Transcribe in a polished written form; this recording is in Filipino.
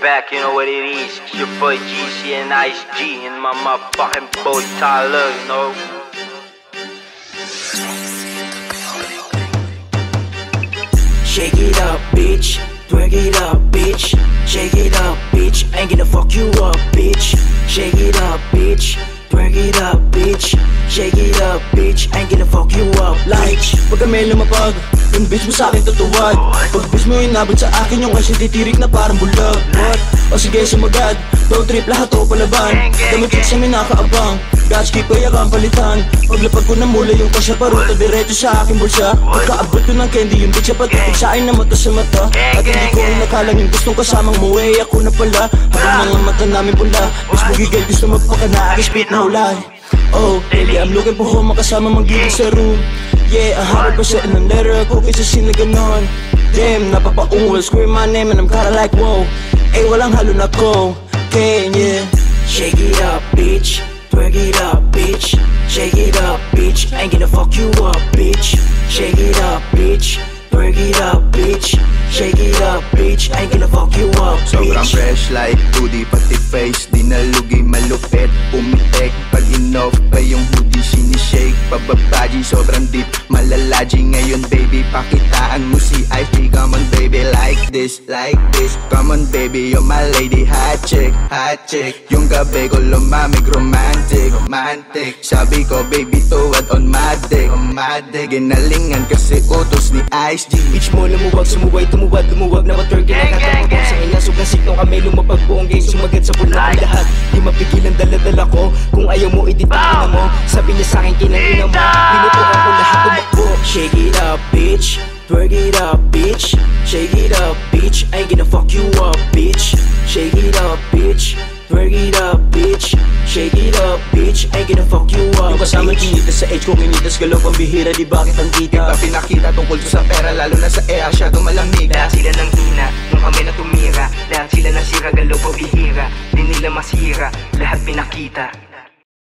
back, you know what it is. It's your boy GC and Ice G and my motherfucking boy Tyler, you know. Shake it up, bitch. Twerk it up, bitch. Shake it up, bitch. Ain't gonna fuck you up, bitch. Shake it up, bitch. Twerk it up, bitch. Shake it up, bitch. Ain't gonna fuck you up, like. Pag kami lumapag, yung bitch mo sa'kin tutuwad. Pag bitch mo inabot sa akin yung kasi titirik na parang bulag. What? O sige sumagad, road trip lahat o palaban. Damit trip sa minakaabang, God's keep kaya kang palitan. Paglapag ko na mula yung kasya paruto diretso sa aking bulsa. Pagkaabot ko ng candy yung bitch patutig sa akin na mata sa mata. At hindi ko rin nakalang yung gustong kasamang muwi. Ako na pala, habang mga mata namin pula. Mas bugigay gusto magpakanaagis spit na hulay. Oh, baby, I'm looking for home, makasama magiging sa room. Yeah, 100% ng letter ako kaysa sila ganon. Damn, napapaungol, scream my name and I'm kinda like wow. Eh, walang halo na ko, okay, yeah. Shake it up, bitch. Twerk it up, bitch. Shake it up, bitch. Ain't gonna fuck you up, bitch. Shake it up, bitch. Twerk it up, bitch. Shake it up, bitch. Ain't gonna fuck you up, bitch. Sobrang fresh like hoodie, pati face di nalugi, malupit, pumitek. Pag in-off pa yung hoodie, sinishake. Pababaji, sobrang deep, malalaji. Ngayon baby, pakitaan mo si Ice G. Come on baby, like this, like this. Come on baby, you're my lady, hot chick, hot chick. Yung gabi ko lumamig, romantic, romantic. Sabi ko baby, tuwad on my dick, on my dick. Ginalingan kasi utos ni Ice G. Bitch mo lumuwag, sumuway, tumuwad, lumuwag na watergate. Nakatapagpag sa ina, sugang sikong kami lumapag buong game. Sumagat sa bulan lahat, di mapigil ang dala-dala ko. Kung ayaw mo, iditangin mo. Sabi niya sa'kin, kinangina mo. Pinutukan ko lahat, tumakbo. Shake it up, bitch. Twerk it up, bitch. Shake it up, bitch. Ain't gonna fuck you up, bitch. Shake it up, bitch. Twerk it up, bitch. Shake it up, bitch. Ain't gonna fuck you up, yung kasama kinitas sa age ko, kinitas galop ang bihira. Di bakit ang kita? Iba pinakita tungkol sa pera, lalo na sa air, masyadong malamig. Lahat sila nang hina, nung kami na tumira. Lahat sila nasira, galaw pabihira. Di nila masira, lahat pinakita.